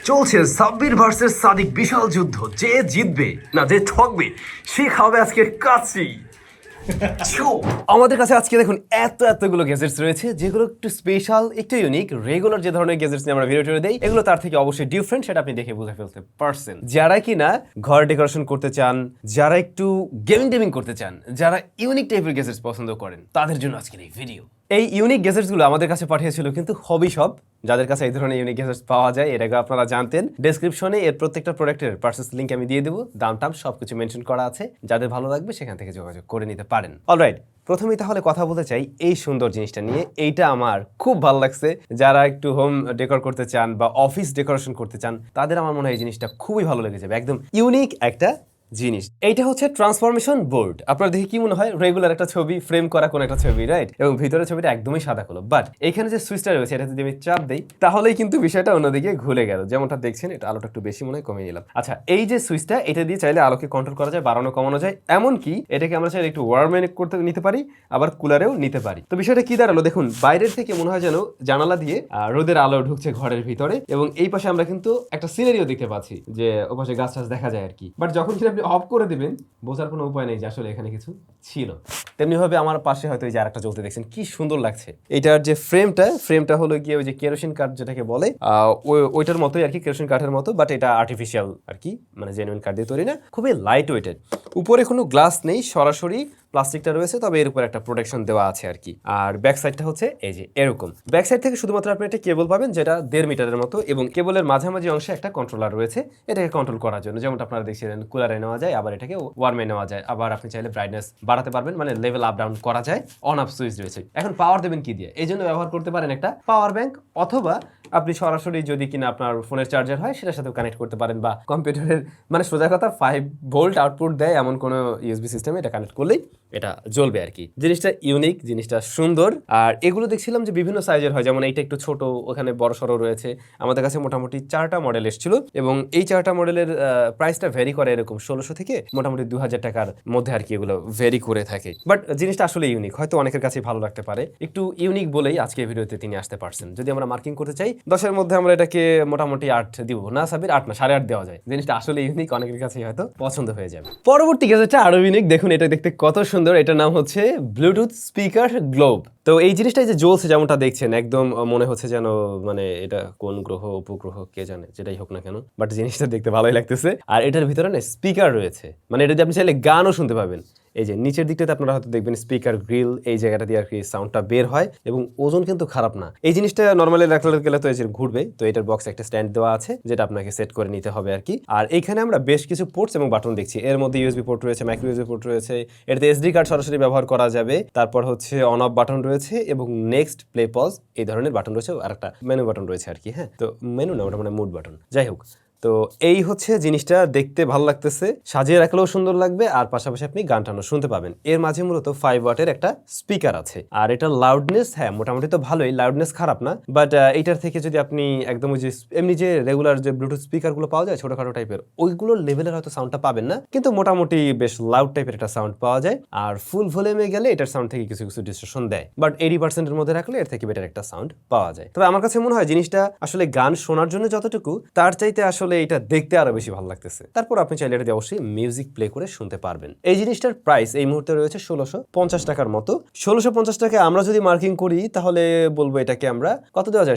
চলছে সাব্বির ভার্সেস সাদিক বিশাল যুদ্ধ। যে জিতবে না যে ঠকবে সে খাবে আজকে কাচ্চি। আমাদের কাছে আজকে দেখুন এতগুলো গ্যাজেটস রয়েছে যেগুলো একটু স্পেশাল, একটু ইউনিক। রেগুলার যে ধরনের গ্যাজেটস নিয়ে আমরা ভিডিও টিডিও দেই এগুলো তার থেকে অবশ্যই ডিফারেন্ট, সেটা আপনি দেখে বুঝে ফেলতে পারছেন। যারা কিনা ঘর ডেকোরেশন করতে চান, যারা একটু গেমিং করতে চান, যারা ইউনিক টাইপের গ্যাজেটস পছন্দ করেন তাদের জন্য আজকের এই ভিডিও। এই ইউনিক গ্যাজেটসগুলো আমাদের কাছে পাঠিয়েছিল কিন্তু হবি শপ, যাদের কাছে এই ধরনের ইউনিক গ্যাজেটস পাওয়া যায় এর আগে আপনারা জানতেন। ডেসক্রিপশনে এর প্রত্যেকটা প্রোডাক্টের পারচেস লিংক আমি দিয়ে দেবো, দাম টাম সবকিছু মেনশন করা আছে, যাদের ভালো লাগবে সেখান থেকে যোগাযোগ করে নিতে পারেন। অলরাইট, প্রথমেই তাহলে কথা বলতে চাই এই সুন্দর জিনিসটা নিয়ে। এইটা আমার খুব ভালো লাগছে। যারা একটু হোম ডেকোর করতে চান বা অফিস ডেকোরেশন করতে চান তাদের আমার মনে হয় এই জিনিসটা খুবই ভালো লেগে যাবে। একদম ইউনিক একটা জিনিস। এইটা হচ্ছে ট্রান্সফরমেশন বোর্ড। আপনার দেখে কি মনে হয় রেগুলার একটা ছবি ফ্রেম করা কোন একটা ছবি, রাইট? এবং ভিতরে ছবিটা একদমই সাদা কালো, বাট এখানে যে সুইচটা রয়েছে এটা যদি আমি চাপ দেই তাহলেই কিন্তু বিষয়টা অন্যদিকে ঘুরে গেল। যেমনটা দেখছেন এটা আলোটা একটু বেশি মনে হয় কমিয়ে নিলাম। আচ্ছা, এই যে সুইচটা এটা দিয়ে চাইলে আলোকে কন্ট্রোল করা যায়, বাড়ানো কমানো যায়। এমনকি এটাকে আমরা চাইলে একটু ওয়ার্মে করতে নিতে পারি, আবার কুলারেও নিতে পারি। তো বিষয়টা কি দাঁড়ালো দেখুন, বাইরের থেকে মনে হয় যেন জানালা দিয়ে রোদের আলো ঢুকছে ঘরের ভিতরে, এবং এই পাশে আমরা কিন্তু একটা সিনারিও দেখতে পাচ্ছি যে ওপাশে গাছ টাছ দেখা যায় আর কি। বাট যখন আপনি অফ করে দিবেন বোঝার কোনো উপায় নেই যে আসলে এখানে কিছু ছিল। তেমনি ভাবে আমার পাশে হয়তো এই যে আরেকটা জ্বলতে দেখছেন, কি সুন্দর লাগছে। এটার যে ফ্রেমটা হলো গিয়ে ওই যে কেরোসিন কাঠ যেটাকে বলে, ওইটার মতোই আর কি, কেরোসিন কাঠের মতো, বাট এটা আর্টিফিশিয়াল আর কি, মানে জেনুইন কাঠ দিয়ে তৈরি না, খুবই লাইট ওয়েটেড। উপরে কোনো গ্লাস নেই, সরাসরি প্লাস্টিকটা রয়েছে, তবে এর উপর একটা প্রোটেকশন দেওয়া আছে আর কি। আর ব্যাক সাইডটা হচ্ছে এই যে এরকম। ব্যাক সাইড থেকে শুধুমাত্র আপনি একটা কেবল পাবেন যেটা 1.5 মিটারের মতো, এবং কেবলের মাঝামাঝি অংশে একটা কন্ট্রোলার রয়েছে এটাকে কন্ট্রোল করার জন্য। যেমনটা আপনারা দেখছিলেন কুলারে নেওয়া যায়, আবার এটাকে ওয়ার্মে নেওয়া যায়, আবার আপনি চাইলে ব্রাইটনেস বাড়াতে পারবেন, মানে লেভেল আপ ডাউন করা যায়। অন অফ সুইচ রয়েছে। এখন পাওয়ার দেবেন কি দিয়ে? এই জন্য ব্যবহার করতে পারেন একটা পাওয়ার ব্যাংক, অথবা আপনি সরাসরি যদি কিনা আপনার ফোনের চার্জার হয় সেটার সাথেও কানেক্ট করতে পারেন, বা কম্পিউটারের, মানে সোজা কথা 5 ভোল্ট আউটপুট দেয় এমন কোনো ইউএসবি সিস্টেমে এটা কানেক্ট করলেই এটা জ্বলবে আর কি। জিনিসটা ইউনিক, জিনিসটা সুন্দর। আর এগুলো দেখছিলাম যে বিভিন্ন সাইজের হয়, যেমন এইটা একটু ছোট, ওখানে বড় সড়ো রয়েছে। আমাদের কাছে মোটামুটি 4টা মডেল এসেছিল, এবং এই 4টা মডেলের প্রাইসটা ভ্যারি করে এরকম 1600 থেকে মোটামুটি 2000 টাকার মধ্যে আর কি, এগুলো ভ্যারি করে থাকে। বাট জিনিসটা আসলে ইউনিক, হয়তো অনেকের কাছে ভালো লাগতে পারে। একটু ইউনিক বলেই আজকে ভিডিওতে তিনি আসতে পারছেন। যদি আমরা মার্কিং করতে চাই 10-এর মধ্যে আমরা এটাকে মোটামুটি 8 দিব না, সাবির 8 না 8.5 দেওয়া যায়। জিনিসটা আসলে ইউনিক, অনেকের কাছে হয়তো পছন্দ হয়ে যাবে। পরবর্তী গ্যাজেটটা আরো ইউনিক, দেখুন এটা দেখতে কত সুন্দর। এটার নাম হচ্ছে ব্লুটুথ স্পিকার গ্লোব। তো এই জিনিসটা যে জ্বলছে যেমনটা দেখছেন, একদম মনে হচ্ছে যেন মানে এটা কোন গ্রহ উপগ্রহ কে জানে, যেটাই হোক না কেন, বাট জিনিসটা দেখতে ভালোই লাগতেছে। আর এটার ভিতরে না স্পিকার রয়েছে, মানে এটা দিয়ে আপনি চাইলে গানও শুনতে পাবেন। এই যে নিচের দিকটাতে আপনারা হয়তো দেখবেন স্পিকার গ্রিল, এই জায়গাটা দিয়ে আর কি সাউন্ডটা বের হয়, এবং ওজন কিন্তু খারাপ না। এই জিনিসটা নর্মালি রাখলে গেলে তো এই যে ঘুরবে, তো এটার বক্সে একটা স্ট্যান্ড দেওয়া আছে যেটা আপনাকে সেট করে নিতে হবে আর কি। আর এইখানে আমরা বেশ কিছু পোর্টস এবং বাটন দেখছি। এর মধ্যে ইউএসবি পোর্ট রয়েছে, মাইক্রো ইউএসবি পোর্ট রয়েছে, এটাতে এসডি কার্ড সরাসরি ব্যবহার করা যাবে। তারপর হচ্ছে অন অফ বাটন রয়েছে, এবং নেক্সট, প্লে, পজ এই ধরনের বাটন রয়েছে, আর একটা মেনু বাটন রয়েছে আর কি। হ্যাঁ, তো মেনু না, ওটা মানে মুড বাটন, যাই হোক। তো এই হচ্ছে জিনিসটা, দেখতে ভালো লাগতেছে, সাজিয়ে রাখলেও সুন্দর লাগবে, আর পাশাপাশি আপনি গান টানও শুনতে পাবেন। এর মাঝে মূলত 5 ওয়াটের একটা স্পিকার আছে। আর এটা লাউডনেস, হ্যাঁ মোটামুটি তো ভালোই, লাউডনেস খারাপ না। বাট এইটার থেকে যদি আপনি একদম ওই যে এমনি যে রেগুলার যে ব্লুটুথ স্পিকারগুলো পাওয়া যায় ছোটখাটো টাইপের, ওইগুলোর লেভেলের হয়তো সাউন্ডটা পাবেন না, কিন্তু মোটামুটি বেশ লাউড টাইপের একটা সাউন্ড পাওয়া যায়। আর ফুল ভলিউমে গেলে এটার সাউন্ড থেকে কিছু কিছু ডিস্টরশন দেয়, বাট 80%-এর মধ্যে রাখলে এর থেকে বেটার একটা সাউন্ড পাওয়া যায়। তবে আমার কাছে মনে হয় জিনিসটা আসলে গান শোনার জন্য যতটুকু, তার চাইতে আসলে এটা দেখতে আরো বেশি ভালো লাগতেছে। তারপর আপনি চাইলে এটা দিয়ে অবশ্যই মিউজিক প্লে করে শুনতে পারবেন। এই জিনিসটার প্রাইস এই মুহূর্তে রয়েছে 1650 টাকার মতো। 1650 টাকা আমরা যদি মার্কিং করি তাহলে বলবো এটাকে আমরা কত দেওয়া যায়?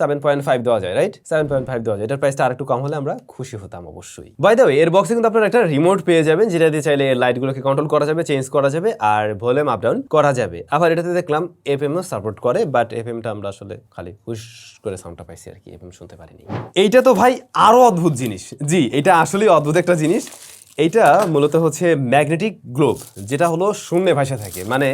7.5 দেওয়া যায়, রাইট? 7.5 দেওয়া যায়। এটার প্রাইসটা আরেকটু কম হলে আমরা খুশি হতাম অবশ্যই। বাই দ্য ওয়ে, এর বক্সে কিন্তু আপনারা একটা রিমোট পেয়ে যাবেন, যেটা দিয়ে চাইলে লাইটগুলোকে কন্ট্রোল করা যাবে, চেঞ্জ করা যাবে, আর ভলিউম আপ ডাউন করা যাবে। আবার এটাতে দেখলাম এফএম ও সাপোর্ট করে, বাট এফএমটা আমরা আসলে খালি হুশ করে সাউন্ডটা পাইছি আর কি, এফএম শুনতে পারিনি। এইটা তো ভাই আরো অদ্ভুত জিনিস। জি, এটা আসলেই অদ্ভুত একটা জিনিস। এইটা মূলত হচ্ছে ম্যাগনেটিক গ্লোব, যেটা হলো শূন্যে ভাসে থাকে, মানে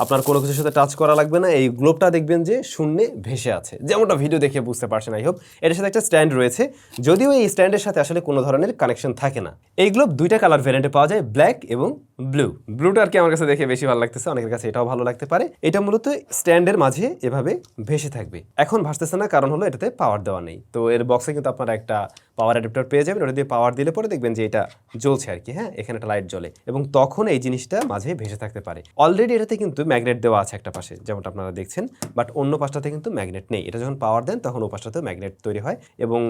আপনার কোনো কিছুর সাথে টাচ করা লাগবে না। এই গ্লোবটা দেখবেন যে শূন্যে ভেসে আছে, যেমনটা ভিডিও দেখে বুঝতে পারছেন আই হোপ। এটার সাথে একটা স্ট্যান্ড রয়েছে, যদিও এই স্ট্যান্ডের সাথে আসলে কোনো ধরনের কানেকশন থাকে না। এই গ্লোব 2টা কালার ভ্যারিয়েন্টে পাওয়া যায়, ব্ল্যাক এবং ব্লু। ব্লুটা আর কি আমার কাছে দেখে বেশি ভালো লাগতেছে, অনেকের কাছে এটাও ভালো লাগতে পারে। এটা মূলত স্ট্যান্ডের মাঝে এভাবে ভেসে থাকবে। এখন ভাসতেছে না, কারণ হলো এটাতে পাওয়ার দেওয়া নেই। তো এর বক্সে কিন্তু আপনারা একটা পাওয়ার অ্যাডাপ্টার পেয়ে যাবেন, ওটা দিয়ে পাওয়ার দিলে পরে দেখবেন যে এটা জ্বলছে আর কি, হ্যাঁ, এখানে একটা লাইট জ্বলে এবং তখন এই জিনিসটা মাঝে ভেসে থাকতে পারে। অলরেডি এটাতে কিন্তু ম্যাগনেট দেওয়া আছে একটা পাশে, যেমনটা আপনারা দেখছেন, বাট অন্য পাশটাতে কিন্তু ম্যাগনেট নেই। এটা যখন পাওয়ার দেন তখন ও পাশটাতেও ম্যাগনেট তৈরি হয় এবং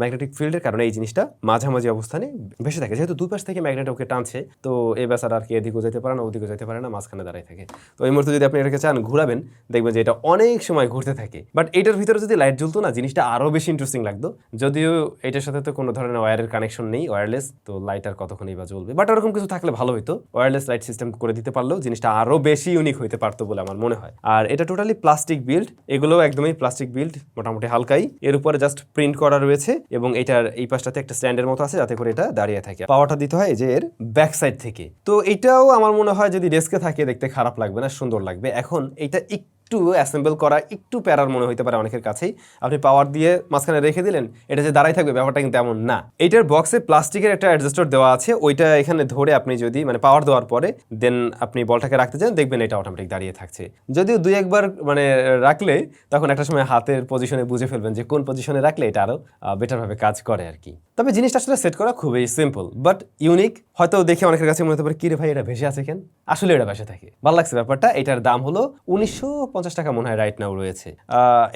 ম্যাগনেটিক ফিল্ডের কারণে এই জিনিসটা মাঝামাঝি অবস্থানে ভেসে থাকে। যেহেতু দুই পাশ থেকে ম্যাগনেট ওকে টানছে, তো এই বেচারা আর কি এদিকেও যেতে পারে না ওদিকেও যেতে পারে না, মাঝখানে দাঁড়ায় থাকে। তো এই মুহূর্তে যদি আপনি এটাকে চান ঘুরাবেন, দেখবেন যে এটা অনেক সময় ঘুরতে থাকে। বাট এটার ভিতরে যদি লাইট জ্বলতো না, জিনিসটা আরও বেশি ইন্টারেস্টিং লাগতো। যদিও এটার সাথে তো কোনো ধরনের ওয়্যারের কানেকশন নেই, ওয়্যারলেস, তো লাইট আর কতক্ষণই বা জ্বলবে। বাট ওরকম কিছু থাকলে ভালো হতো, ওয়্যারলেস লাইট সিস্টেম করে দিতে পারলেও জিনিসটা আরও বেশি ইউনিক হইতে পারতো বলে আমার মনে হয়। আর এটা টোটালি প্লাস্টিক বিল্ড, এগুলো একদমই প্লাস্টিক বিল্ড, মোটামুটি হালকাই। এর উপরে জাস্ট প্রিন্ট করা রয়েছে এবং এটার এই পাশটাতে একটা স্ট্যান্ডের মতো আছে যাতে করে এটা দাঁড়িয়ে থাকে। পাওয়ারটা দিতে হয় যে এর ব্যাক সাইড থেকে। তো এটাও আমার মনে হয় যদি ডেস্কে থাকে দেখতে খারাপ লাগবে না, সুন্দর লাগবে। এখন এটা একটু অ্যাসেম্বল করা একটু প্যারার মনে হইতে পারে অনেকের কাছেই। আপনি পাওয়ার দিয়ে মাঝখানে রেখে দিলেন, এটা যে দাঁড়াই থাকবে ব্যাপারটা কিন্তু এমন না। এইটার বক্সে প্লাস্টিকের একটা অ্যাডজাস্টার দেওয়া আছে, ওইটা এখানে ধরে আপনি যদি মানে পাওয়ার দেওয়ার পরে দেন আপনি বলটাকে রাখতে চান, দেখবেন এটা অটোমেটিক দাঁড়িয়ে থাকছে। যদিও দুই একবার মানে রাখলে তখন একটা সময় হাতের পজিশনে বুঝে ফেলবেন যে কোন পজিশনে রাখলে এটা আরও বেটারভাবে কাজ করে আর কি। তবে জিনিসটা আসলে সেট করা খুবই সিম্পল বাট ইউনিক। হয়তো দেখে অনেকের কাছে মনে হতে পারে, কিরে ভাই এটা ভেসে আছে কেন? আসলে এটা ভেসে থাকে, ভালো লাগছে ব্যাপারটা। এটার দাম হলো 1950 টাকা মনে হয় রাইট নাও রয়েছে।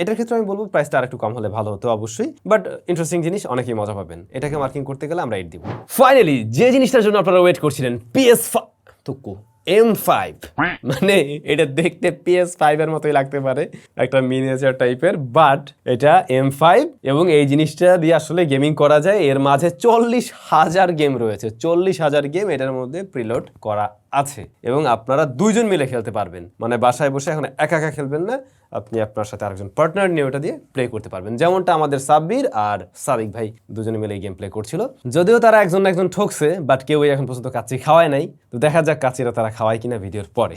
এটার ক্ষেত্রে আমি বলবো প্রাইসটা আর একটু কম হলে ভালো হতো অবশ্যই, বাট ইন্টারেস্টিং জিনিস, অনেকেই মজা পাবেন। এটাকে মার্কিং করতে গেলে আমরা 8 দিব। ফাইনালি যে জিনিসটার জন্য আপনারা ওয়েট করছিলেন, PS5 তুকু M5, মানে এটা দেখতে PS5 এর মতোই লাগতে পারে, একটা মিনিয়েচার টাইপের, বাট এটা M5 এবং এই জিনিসটা দিয়ে আসলে গেমিং করা যায়। এর মাঝে 40,000 গেম রয়েছে, 40,000 গেম এটার মধ্যে প্রিলোড করা আছে এবং আপনারা দুইজন মিলে খেলতে পারবেন। মানে বাসায় বসে এখন একা একা খেলবেন না, আপনি আপনার সাথে আরেকজন পার্টনার নিয়ে ওটা দিয়ে প্লে করতে পারবেন, যেমনটা আমাদের সাব্বির আর সাদিক ভাই দুজনে মিলে গেম প্লে করছিল। যদিও তারা একজন না একজন ঠকছে, বাট কেউই এখন পর্যন্ত কাচ্চি খাওয়ায় নাই, তো দেখা যাক কাচ্চিরা তারা খাওয়ায় কিনা ভিডিওর পরে।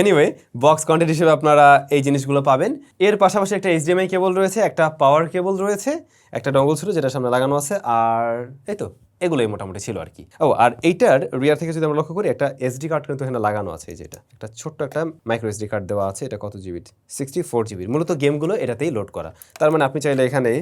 এনিওয়ে, বক্স কন্টেন্ট হিসেবে আপনারা এই জিনিসগুলো পাবেন। এর পাশাপাশি একটা HDMI কেবল রয়েছে, একটা পাওয়ার কেবল রয়েছে, একটা ডঙ্গল ছিল যেটা সামনে লাগানো আছে, আর এই তো এগুলোই মোটামুটি ছিল আর কি। আর এইটার রিয়ার থেকে যদি আমরা লক্ষ্য করি, একটা SD কার্ড কিন্তু এখানে লাগানো আছে, যেটা একটা ছোট্ট একটা মাইক্রো SD কার্ড দেওয়া আছে। এটা কত জিবি? 64 জিবির। মূলত গেমগুলো এটাতেই লোড করা। তার মানে আপনি চাইলে এখানে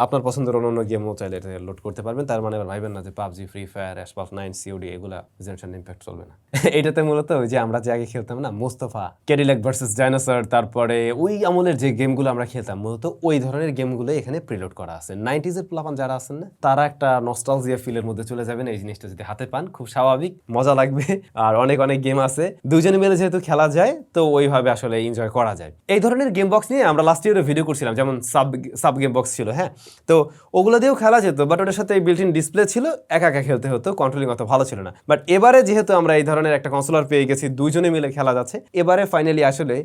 আপনার পছন্দের অন্য গেমও চাইলে এটা লোড করতে পারবেন। তার মানে আবার ভাইবেন না যে PUBG, free fire, asphalt 9, COD এগুলা জেনারেশন ইম্প্যাক্ট চলবে না। এটাতে মূলত ওই যে আমরা যে আগে খেলতাম না, মোস্তফা, ক্যাডিল্যাক ভার্সেস ডাইনোসর, তারপরে ওই আমলের যে গেমগুলো আমরা খেলতাম, মূলত ওই ধরনের গেমগুলো এখানে প্রিলোড করা আছে। 90s এর প্লাপান যারা আছেন না, তারা একটা নস্টালজিয়া ফিলের মধ্যে চলে যাবেন এই জিনিসটা যদি হাতে পান, খুব স্বাভাবিক, মজা লাগবে। আর অনেক অনেক গেম আছে, দুজনে মিলে যেহেতু খেলা যায়, তো ওইভাবে আসলে এনজয় করা যায়। এই ধরনের গেম বক্স নিয়ে আমরা লাস্ট ইয়ারে ভিডিও করছিলাম, যেমন সাব গেম বক্স ছিল, হ্যাঁ, তো ওগুলো দিয়েও খেলা যেত, বাট ওটার সাথে বিল্ট ইন ডিসপ্লে ছিল, একা একা খেলতে হতো, কন্ট্রোলিং অত ভালো ছিল না। বাট এবারে যেহেতু আমরা এই ধরনের একটা কনসোলার পেয়ে গেছি, দুইজনে মিলে খেলা যাচ্ছে, এবারে ফাইনালি আসলে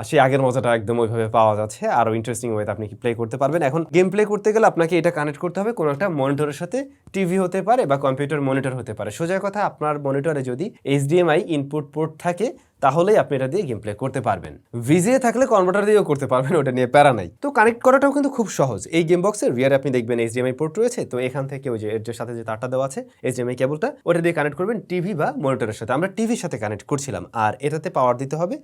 সেই আগের মজাটা একদম ওইভাবে পাওয়া যাচ্ছে, আরো ইন্টারেস্টিং ওয়েতে আপনি প্লে করতে পারবেন। এখন গেম প্লে করতে গেলে আপনাকে এটা কানেক্ট করতে হবে কোনো একটা মনিটরের সাথে, টিভি হতে পারে বা কম্পিউটার মনিটর হতে পারে। সোজা কথা, আপনার মনিটরে যদি HDMI ইনপুট পোর্ট থাকে তাহলেই আপনি এটা দিয়ে গেম প্লে করতে পারবেন। ভিজিএ থাকলে কনভার্টার দিয়েও করতে পারবেন, ওটা নিয়ে প্যারা নাই। তো কানেক্ট করাটাও কিন্তু খুব সহজ। এই গেম বক্সের রিয়ারে আপনি দেখবেন HDMI পোর্ট রয়েছে, তো এখান থেকে ওই যে এর সাথে যে তারটা দেওয়া আছে HDMI কেবলটা, ওটা দিয়ে কানেক্ট করবেন টিভি বা মনিটরের সাথে। আমরা টিভির সাথে কানেক্ট করছিলাম, আর এটাতে পাওয়ার দিতে হবে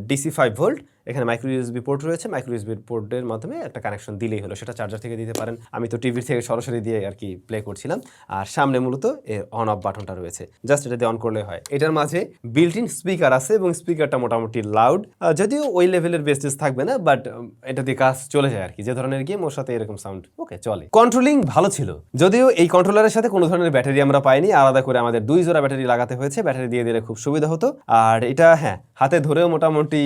DC 5 ভোল্ট। এখানে মাইক্রো USB পোর্ট রয়েছে, মাইক্রো USB পোর্টের মাধ্যমে একটা কানেকশন দিলেই হলো। সেটা চার্জার থেকে দিতে পারেন, আমি তো টিভির থেকে সরাসরি দিয়ে আর কি প্লে করছিলাম। আর সামনে মূলত এর অন অফ বাটনটা রয়েছে, জাস্ট এটা দিয়ে অন করলে হয়। এটার মাঝে বিল্ট ইন স্পিকার আছে এবং স্পিকারটা মোটামুটি লাউড, যদিও ওই লেভেলের বেস্টেজ থাকবে না, বাট এটা দিয়ে কাজ চলে যায় আর কি। যে ধরনের গেম ওর সাথে এরকম সাউন্ড ওকে চলে। কন্ট্রোলিং ভালো ছিল, যদিও এই কন্ট্রোলারের সাথে কোনো ধরনের ব্যাটারি আমরা পাইনি, আলাদা করে আমাদের 2 জোড়া ব্যাটারি লাগাতে হয়েছে। ব্যাটারি দিয়ে দিলে খুব সুবিধা হতো। আর এটা হ্যাঁ, হাতে ধরেও মোটামুটি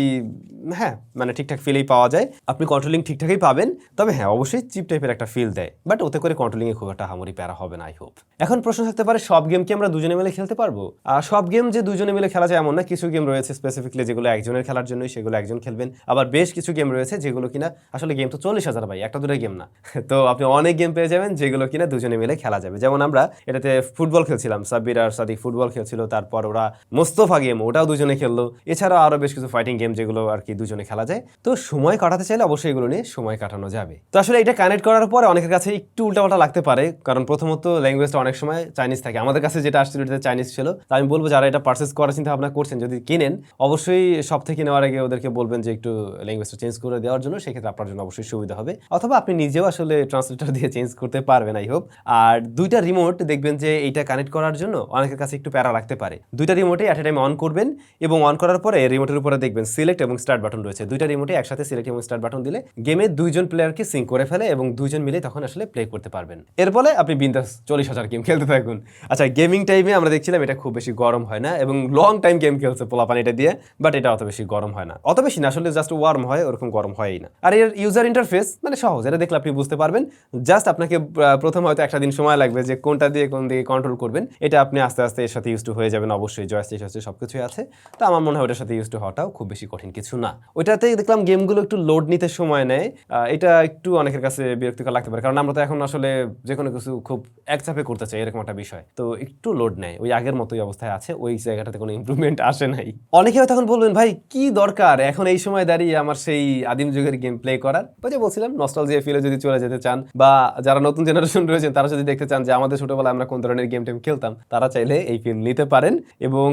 হ্যাঁ মানে ঠিকঠাক ফিলেই পাওয়া যায়, আপনি কন্ট্রোলিং ঠিকঠাকই পাবেন। তবে হ্যাঁ, অবশ্যই চিপ টাইপের একটা ফিল দেয়, বাট ওতে করে কন্ট্রোলিংয়ে খুব একটা হামরি প্যারা হবে না, আই হোপ। এখন প্রশ্ন থাকতে পারে, সব গেম কি আমরা দুজনে মিলে খেলতে পারবো? আর সব গেম যে দুজনে মিলে খেলা যায় এমন না। কিছু গেম রয়েছে স্পেসিফিকলি যেগুলো একজনের খেলার জন্যই, সেগুলো একজন খেলবেন। আবার বেশ কিছু গেম রয়েছে যেগুলো কিনা আসলে গেম তো 40,000 ভাই, একটা দুটো গেম না। তো আপনি অনেক গেম পেয়ে যাবেন যেগুলো কিনা দুজনে মিলে খেলা যাবে। যেমন আমরা এটাতে ফুটবল খেলছিলাম, সাব্বির আর সাদিক ফুটবল খেলছিল, তারপর ওরা মোস্তফা গেম, ওটাও দুজনে খেললো। এছাড়াও আরো বেশ কিছু ফাইটিং গেম যেগুলো আর কি দুজনে খেলা যায়। তো সময় কাটাতে চাইলে অবশ্যই এগুলো নিয়ে সময় কাটানো যাবে। তো আসলে এটা কানেক্ট করার পরে অনেকের কাছে একটু উল্টাপাল্টা লাগতে পারে, কারণ প্রথমত ল্যাঙ্গুয়েজটা অনেক সময় চাইনিজ থাকে। আমাদের কাছে যেটা আসছিল এটাতে চাইনিজ ছিল। তো আমি বলবো যারা এটা পারচেস করার চিন্তা ভাবনা করছেন, যদি কিনেন অবশ্যই সব থেকে নেওয়ার আগে ওদেরকে বলবেন যে একটু ল্যাঙ্গুয়েজটা চেঞ্জ করে দেওয়ার জন্য, সেক্ষেত্রে আপনার জন্য অবশ্যই সুবিধা হবে, অথবা আপনি নিজেও আসলে ট্রান্সলেটর দিয়ে চেঞ্জ করতে পারবেন আই হোপ। আর দুইটা রিমোট দেখবেন যে এইটা কানেক্ট করার জন্য অনেকের কাছে একটু প্যারা রাখতে পারে। দুইটা রিমোটে অ্যাট এ টাইম অন করবেন এবং অন করার পরে রিমোটের উপরে দেখবেন সিলেক্ট এবং স্টার্ট বাটন রয়েছে। দুইটা রিমোটে একসাথে সিলেক্ট এবং স্টার্ট বাটন দিলে গেমে দুইজন প্লেয়ারকে সিঙ্ক করে ফেলে এবং দুইজন মিলে তখন আসলে প্লে করতে পারবেন। এর ফলে আপনি বিন্দাস 40,000 গেম খেলতে থাকুন। আচ্ছা, গেমিং টাইমে আমরা দেখছিলাম এটা খুব বেশি গরম হয় না এবং লং টাইম গেম খেলছে পোলাপান এটা দিয়ে, বাট এটা অত বেশি গরম হয় না, অত বেশি না আসলে, জাস্ট ওয়ার্ম হয়, ওরকম গরম হয়ই না। আর এর ইউজার ইন্টারফেস মানে সহজ, এটা দেখলে আপনি বুঝতে পারবেন। জাস্ট আপনাকে প্রথম হয়তো একটা দিন সময় লাগবে যে কোনটা দিয়ে কোন দিকে কন্ট্রোল করবেন, এটা আপনি আস্তে আস্তে এর সাথে ইউজ টু হয়ে যাবেন। অবশ্যই জয়স্টিক আছে, সবকিছুই আছে, তো আমার মনে হয় ওটার সাথে ইউজ টু হওয়াটাও খুব বেশি কঠিন কিছু না। ওইটাতে দেখলাম গেমগুলো একটু লোড নিতে সময় নেয়, এটা একটু অনেকের কাছে বিরক্তিকর লাগতে পারে, কারণ আমরা তো এখন আসলে যে কোনো কিছু খুব একচাপে করতে চাই, এরকম একটা বিষয়, তো একটু লোড নেয়। ওই আগের মতোই অবস্থায় আছে, ওই জায়গাটাতে কোনো ইমপ্রুভমেন্ট আসে নাই। অনেকে তখন বলবেন ভাই কি দরকার এখন এই সময় দাঁড়িয়ে আমার সেই আদিম যুগের গেম প্লে করার। ওই যে বলছিলাম নস্টালজিয়া ফিলে যদি চলে যেতে চান, বা যারা নতুন জেনারেশন রয়েছেন তারা যদি দেখতে চান যে আমাদের ছোটবেলায় আমরা কোন ধরনের গেম টেম খেলতাম, তারা চাইলে এই ফিল নিতে পারেন। এবং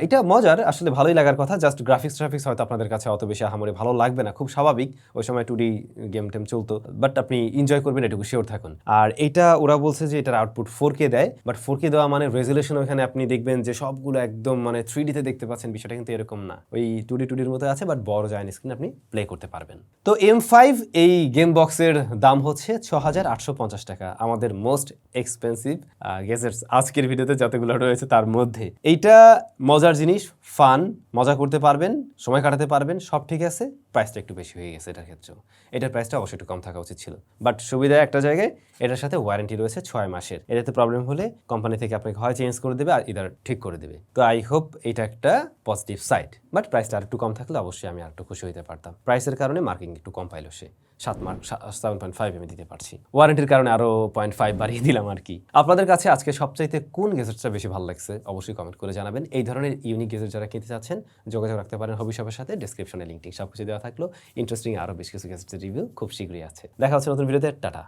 এটা মজার, আসলে ভালোই লাগার কথা। জাস্ট গ্রাফিক্স হয়তো আপনাদের কাছে অত বেশি আহামরি ভালো লাগবে না, খুব স্বাভাবিক, ওই সময় 2D গেম টেম চলতো, বাট আপনি এনজয় করবেন এটুকু শিওর থাকুন। আর এটা ওরা বলছে যে এটার আউটপুট 4K দেয়, বাট 4K দেওয়া মানে রেজুলেশন ওখানে আপনি দেখবেন যে সবগুলো একদম মানে 3D তে দেখতে পাচ্ছেন, বিষয়টা কিন্তু এরকম না, ওই 2Dর মতো আছে, বাট বড় জায়ান্ট স্ক্রিন আপনি প্লে করতে পারবেন। তো M5 এই গেম বক্সের দাম হচ্ছে 6,850 টাকা, আমাদের মোস্ট এক্সপেন্সিভ গ্যাজেটস আজকের ভিডিওতে যতগুলো রয়েছে তার মধ্যে। এইটা মজার জিনিস, ফান, মজা করতে পারবেন, সময় কাটাতে পারবেন, সব ঠিক আছে। প্রাইসটা একটু বেশি হয়ে গেছে এটার ক্ষেত্রেও, এটার প্রাইসটা অবশ্যই একটু কম থাকা উচিত ছিল, বাট সুবিধা একটা জায়গায়, এটার সাথে ওয়ারেন্টি রয়েছে 6 মাসের। এটাতে প্রবলেম হলে কোম্পানি থেকে আপনাকে হয় চেঞ্জ করে দেবে আর ইদার ঠিক করে দেবে। তো আই হোপ এটা একটা পজিটিভ সাইড, বাট প্রাইসটা আর একটু কম থাকলে অবশ্যই আমি আর একটু খুশি হতে পারতাম। প্রাইসের কারণে মার্কিং একটু কম পাইলো সে, 7.5 আমি দিতে পারছি, ওয়ারেন্টির কারণে আরো 0.5 বাড়িয়ে দিলাম আর কি। আপনাদের কাছে আজকে সবচাইতে কোন গ্যাজেটটা বেশি ভালো লাগছে অবশ্যই কমেন্ট করে জানাবেন। এই ধরনের ইউনিক গ্যাজেট যারা কিনতে চাচ্ছেন যোগাযোগ রাখতে পারেন হবি শপের সাথে, ডেসক্রিপশনে লিঙ্ক সবকিছু দেওয়া থাকলো। ইন্টারেস্টিং আরো বেশ কিছু গ্যাজেটের রিভিউ খুব শীঘ্রই আছে। দেখা হচ্ছে নতুন ভিডিওতে, টাটা।